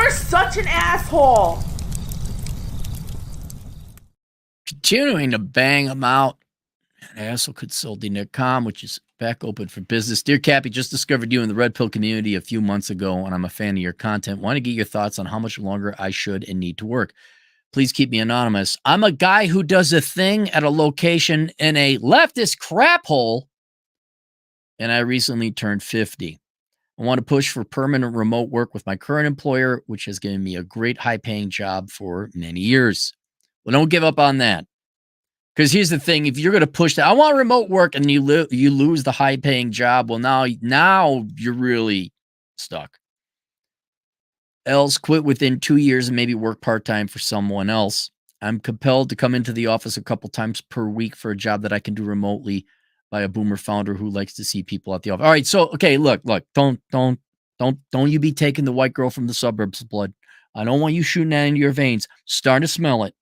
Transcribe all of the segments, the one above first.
You're such an asshole. Continuing to bang them out at assholeconsulting.com, which is back open for business. Dear Cappy, just discovered you in the Red Pill community a few months ago, and I'm a fan of your content. Want to get your thoughts on how much longer I should and need to work. Please keep me anonymous. I'm a guy who does a thing at a location in a leftist crap hole, and I recently turned 50. I want to push for permanent remote work with my current employer, which has given me a great high-paying job for many years. Well, don't give up on that. Because here's the thing, if you're going to push that, I want remote work, and you lose the high-paying job, well, now you're really stuck. Else, quit within 2 years and maybe work part-time for someone else. I'm compelled to come into the office a couple times per week for a job that I can do remotely by a boomer founder who likes to see people at the office. All right, so okay, look, don't you be taking the white girl from the suburbs blood. I don't want you shooting that into your veins. Starting to smell it.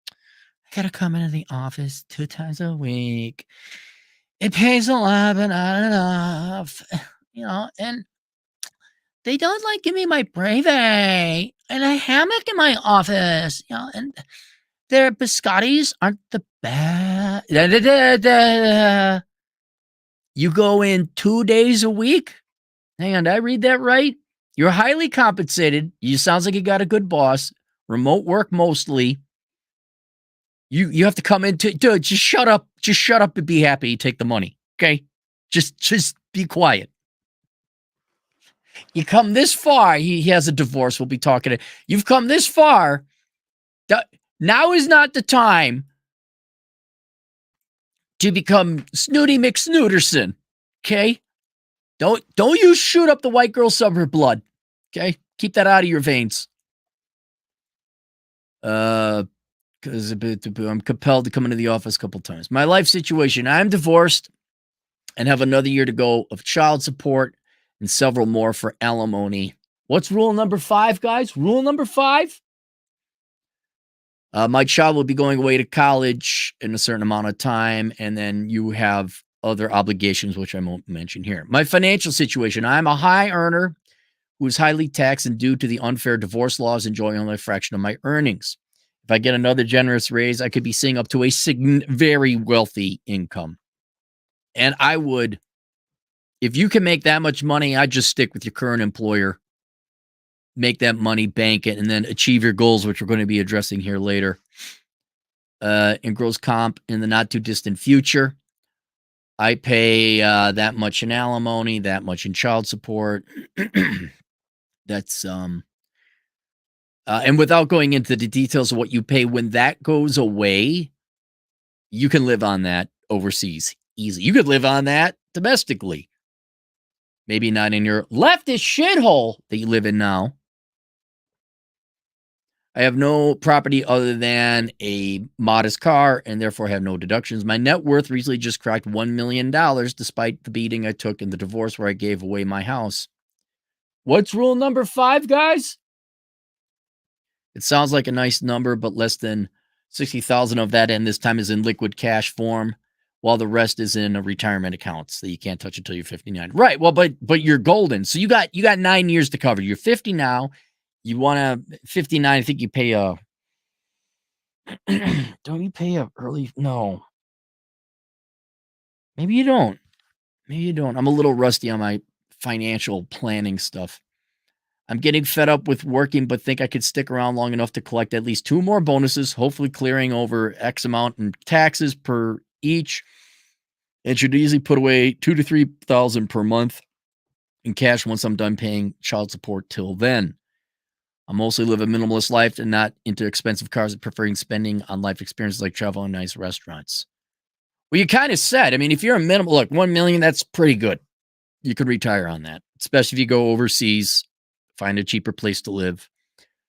I gotta come into the office 2 times a week. It pays a lot, but not enough. And they don't like give me my brevet and a hammock in my office, and their biscottis aren't the best. You go in 2 days a week? Hang on, did I read that right? You're highly compensated. You sounds like you got a good boss. Remote work mostly. You have to come in to just shut up. Just shut up and be happy. Take the money. Okay? Just be quiet. You come this far. He has a divorce. We'll be talking. You've come this far. Now is not the time to become Snooty McSnooterson. Okay? Don't you shoot up the white girl suburb blood. Okay? Keep that out of your veins. Because I'm compelled to come into the office a couple times. My life situation, I'm divorced and have another year to go of child support and several more for alimony. What's rule number 5, guys? Rule number 5? My child will be going away to college in a certain amount of time, and then you have other obligations, which I won't mention here. My financial situation, I'm a high earner who is highly taxed and due to the unfair divorce laws enjoying only a fraction of my earnings. If I get another generous raise, I could be seeing up to a very wealthy income. And I would, if you can make that much money, I'd just stick with your current employer, make that money, bank it, and then achieve your goals, which we're going to be addressing here later. In gross comp in the not too distant future, I pay that much in alimony, that much in child support. That's and without going into the details of what you pay, when that goes away, you can live on that overseas easy. You could live on that domestically. Maybe not in your leftist shithole that you live in now. I have no property other than a modest car and therefore have no deductions. My net worth recently just cracked $1 million despite the beating I took in the divorce where I gave away my house. What's rule number 5, guys? It sounds like a nice number, but less than 60,000 of that, and this time is in liquid cash form, while the rest is in a retirement accounts that you can't touch until you're 59. Right. Well, but you're golden. So you got 9 years to cover. You're 50 now. You want to 59. I think you pay a. Don't you pay a early? No. Maybe you don't. I'm a little rusty on my financial planning stuff. I'm getting fed up with working, but think I could stick around long enough to collect at least 2 more bonuses, hopefully clearing over X amount in taxes per each. And should easily put away $2,000 to $3,000 per month in cash once I'm done paying child support till then. I mostly live a minimalist life and not into expensive cars, preferring spending on life experiences like travel and nice restaurants. Well, you kind of said, I mean, if you're a minimal, look, 1 million, that's pretty good. You could retire on that, especially if you go overseas, find a cheaper place to live.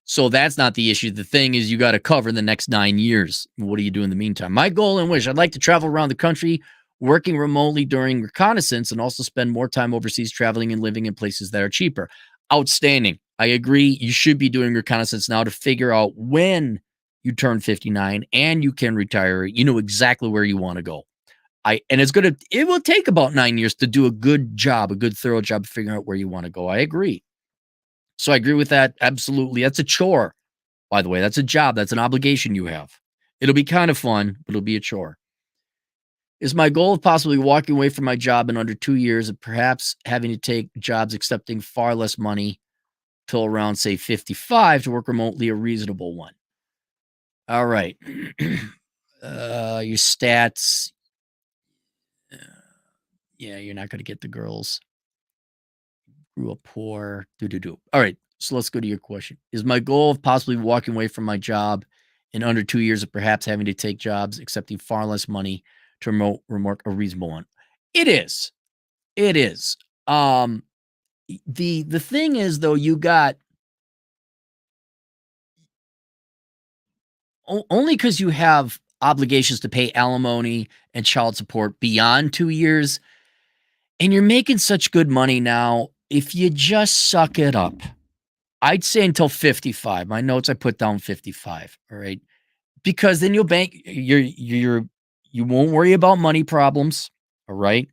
So that's not the issue. The thing is, you got to cover the next 9 years. What do you do in the meantime? My goal and wish, I'd like to travel around the country, working remotely during reconnaissance, and also spend more time overseas traveling and living in places that are cheaper. Outstanding. I agree. You should be doing reconnaissance now to figure out when you turn 59 and you can retire. You know exactly where you want to go. It will take about 9 years to do a good job, a good thorough job of figuring out where you want to go. I agree. So I agree with that. Absolutely. That's a chore, by the way. That's a job. That's an obligation you have. It'll be kind of fun, but it'll be a chore. Is my goal of possibly walking away from my job in under 2 years and perhaps having to take jobs accepting far less money till around, say, 55 to work remotely a reasonable one? All right. Your stats. Yeah, you're not going to get the girls. Grew up poor. Do. All right. So let's go to your question. Is my goal of possibly walking away from my job in under 2 years of perhaps having to take jobs accepting far less money to remote a reasonable one? It is. It is. The thing is though, you got only because you have obligations to pay alimony and child support beyond 2 years, and you're making such good money now. If you just suck it up, I'd say until 55. My notes I put down 55. All right. Because then you'll bank you won't worry about money problems. All right.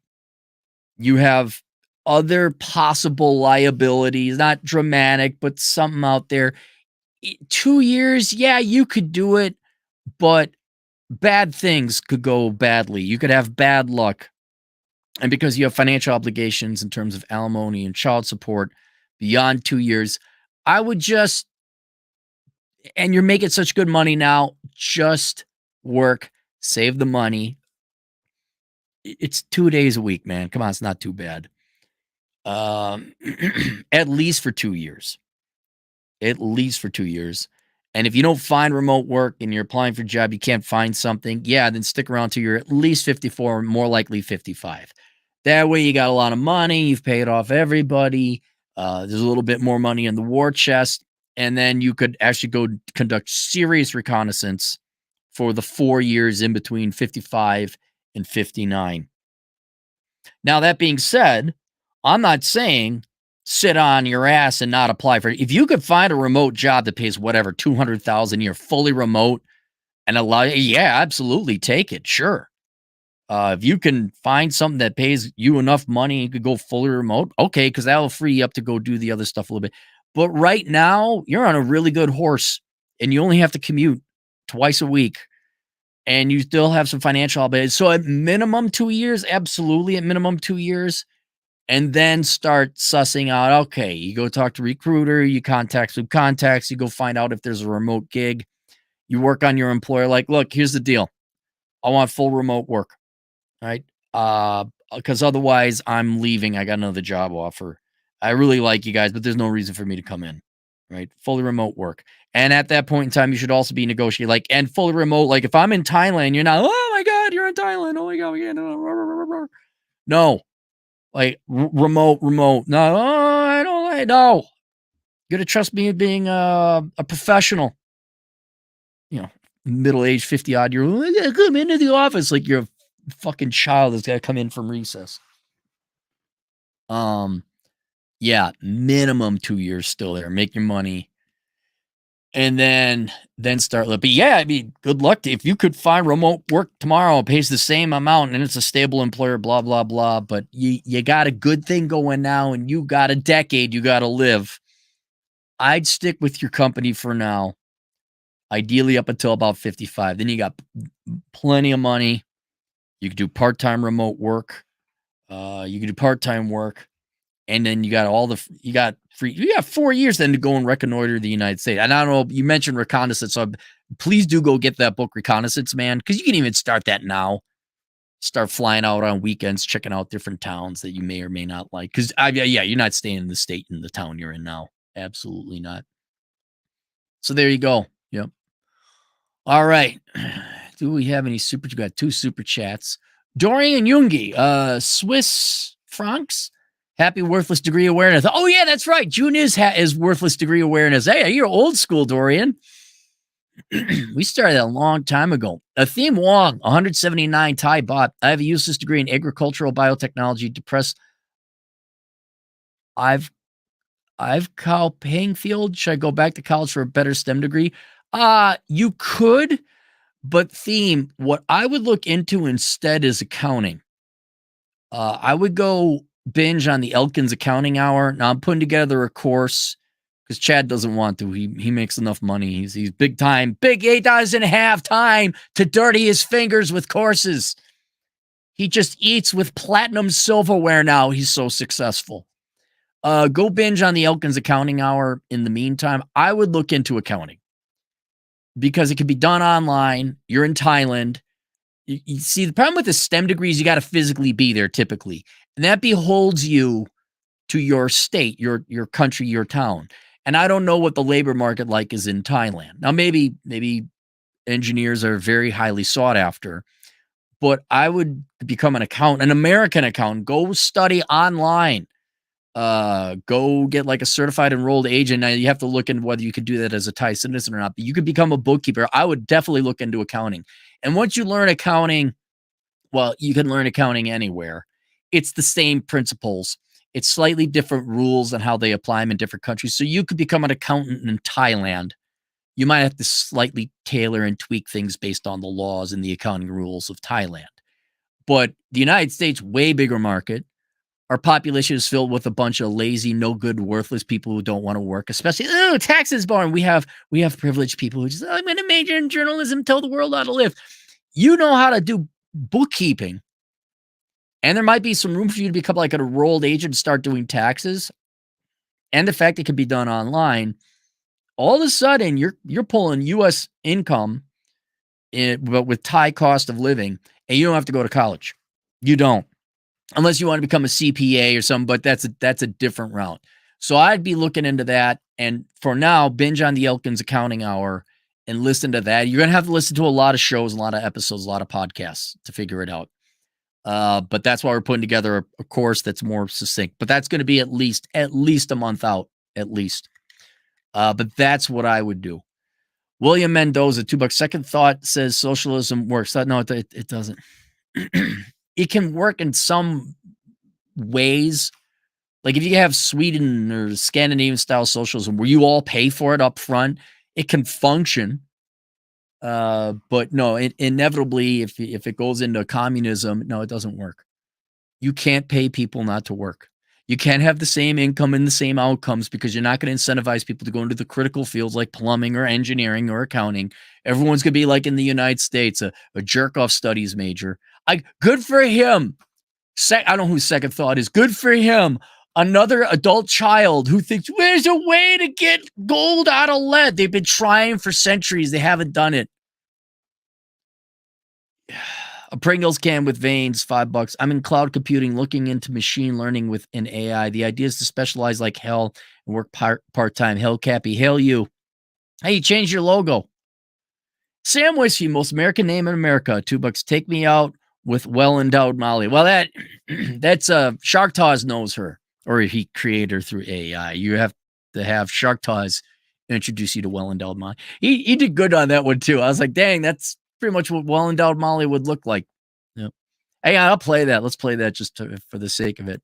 You have other possible liabilities, not dramatic, but something out there. 2 years, yeah, you could do it, but bad things could go badly. You could have bad luck. And because you have financial obligations in terms of alimony and child support beyond 2 years, I would just, and you're making such good money now, just work, save the money. It's 2 days a week, man. Come on, it's not too bad. At least for 2 years. At least for 2 years. And if you don't find remote work and you're applying for a job, you can't find something, yeah, then stick around till you're at least 54, more likely 55. That way you got a lot of money, you've paid off everybody, there's a little bit more money in the war chest, and then you could actually go conduct serious reconnaissance for the 4 years in between 55 and 59. Now, that being said, I'm not saying sit on your ass and not apply for it. If you could find a remote job that pays whatever, 200,000 a year, fully remote, and allow, yeah, absolutely take it. Sure. If you can find something that pays you enough money, you could go fully remote. Okay, because that'll free you up to go do the other stuff a little bit. But right now, you're on a really good horse, and you only have to commute twice a week, and you still have some financial obligations. So at minimum 2 years, absolutely at minimum 2 years, and then start sussing out. Okay, you go talk to a recruiter, you contact some contacts, you go find out if there's a remote gig. You work on your employer. Like, look, here's the deal. I want full remote work. Right? Because otherwise I'm leaving. I got another job offer. I really like you guys, but there's no reason for me to come in. Right? Fully remote work. And at that point in time, you should also be negotiating, like, and fully remote. Like, if I'm in Thailand, you're not, oh my God, you're in Thailand. Oh my God, we can't. No, like remote. No, I don't like, no. You gotta trust me being a professional, middle-aged, 50-odd year old. Come into the office like you're a fucking child that's got to come in from recess. Yeah, minimum 2 years still there. Make your money, and then start. But yeah, I mean, good luck if you could find remote work tomorrow. It pays the same amount, and it's a stable employer. Blah blah blah. But you got a good thing going now, and you got a decade you got to live. I'd stick with your company for now. Ideally, up until about 55. Then you got plenty of money. You could do part-time remote work. You could do part-time work, and then you got you got 4 years then to go and reconnoiter the United States. And I don't know, you mentioned reconnaissance, so please do go get that book, Reconnaissance Man, because you can even start that now. Start flying out on weekends, checking out different towns that you may or may not like. Because yeah, you're not staying in the state in the town you're in now. Absolutely not. So there you go. Yep. All right. Do we have any super? You got 2 super chats. Dorian Jungi, Swiss francs. Happy worthless degree awareness. Oh yeah, that's right. June is worthless degree awareness. Hey, you're old school, Dorian. We started a long time ago. Atheme Wong, 179 Thai baht. I have a useless degree in agricultural biotechnology. Depressed. I've cow paying field. Should I go back to college for a better STEM degree? You could, but Theme, what I would look into instead is accounting. I would go binge on the Elkins Accounting Hour. Now I'm putting together a course because Chad doesn't want to. He makes enough money. He's big time. He doesn't have time to dirty his fingers with courses. He just eats with platinum silverware now. He's so successful. Go binge on the Elkins Accounting Hour. In the meantime, I would look into accounting because it can be done online. You're in Thailand. You see, the problem with the STEM degrees, you got to physically be there typically. And that beholds you to your state, your country, your town. And I don't know what the labor market like is in Thailand. Now, maybe engineers are very highly sought after, but I would become an American accountant. Go study online. Go get like a certified enrolled agent. Now you have to look into whether you could do that as a Thai citizen or not, but you could become a bookkeeper. I would definitely look into accounting. And once you learn accounting, well, you can learn accounting anywhere. It's the same principles. It's slightly different rules and how they apply them in different countries. So you could become an accountant in Thailand. You might have to slightly tailor and tweak things based on the laws and the accounting rules of Thailand. But the United States, way bigger market. Our population is filled with a bunch of lazy, no good, worthless people who don't want to work, especially taxes barn. We have privileged people who just, I'm going to major in journalism, tell the world how to live. You know how to do bookkeeping. And there might be some room for you to become like an enrolled agent and start doing taxes. And the fact it can be done online, all of a sudden you're pulling U.S. income, but with Thai cost of living, and you don't have to go to college. You don't, unless you want to become a CPA or something. But that's a different route. So I'd be looking into that. And for now, binge on the Elkins Accounting Hour and listen to that. You're gonna have to listen to a lot of shows, a lot of episodes, a lot of podcasts to figure it out. But that's why we're putting together a course that's more succinct. But that's going to be at least a month out, at least. But that's what I would do. William Mendoza, $2. Second thought says socialism works. No, it doesn't. It can work in some ways. Like if you have Sweden or Scandinavian style socialism where you all pay for it up front, it can function. But no, inevitably, if it goes into communism, no, it doesn't work. You can't pay people not to work. You can't have the same income and the same outcomes because you're not going to incentivize people to go into the critical fields like plumbing or engineering or accounting. Everyone's going to be like in the United States, a jerk-off studies major. Good for him. I don't know who second thought is. Good for him. Another adult child who thinks there's a way to get gold out of lead. They've been trying for centuries. They haven't done it. A Pringles can with veins, $5. I'm in cloud computing, looking into machine learning with an AI. The idea is to specialize like hell and work part-time. Hell, Cappy. Hail you. Hey, you changed your logo. Sam Whiskey, most American name in America. $2. Take me out with well-endowed Molly. Well, that's Shark Taz knows her, or he created her through AI. You have to have Shark Taz introduce you to well-endowed Molly. He did good on that one too. I was like, dang, that's pretty much what well-endowed Molly would look like. Yep. Hey, I'll play that. Let's play that just for the sake of it.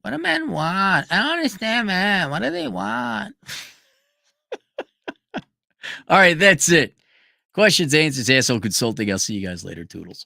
What do men want? I don't understand, man. What do they want? All right, that's it. Questions, answers, Asshole Consulting. I'll see you guys later. Toodles.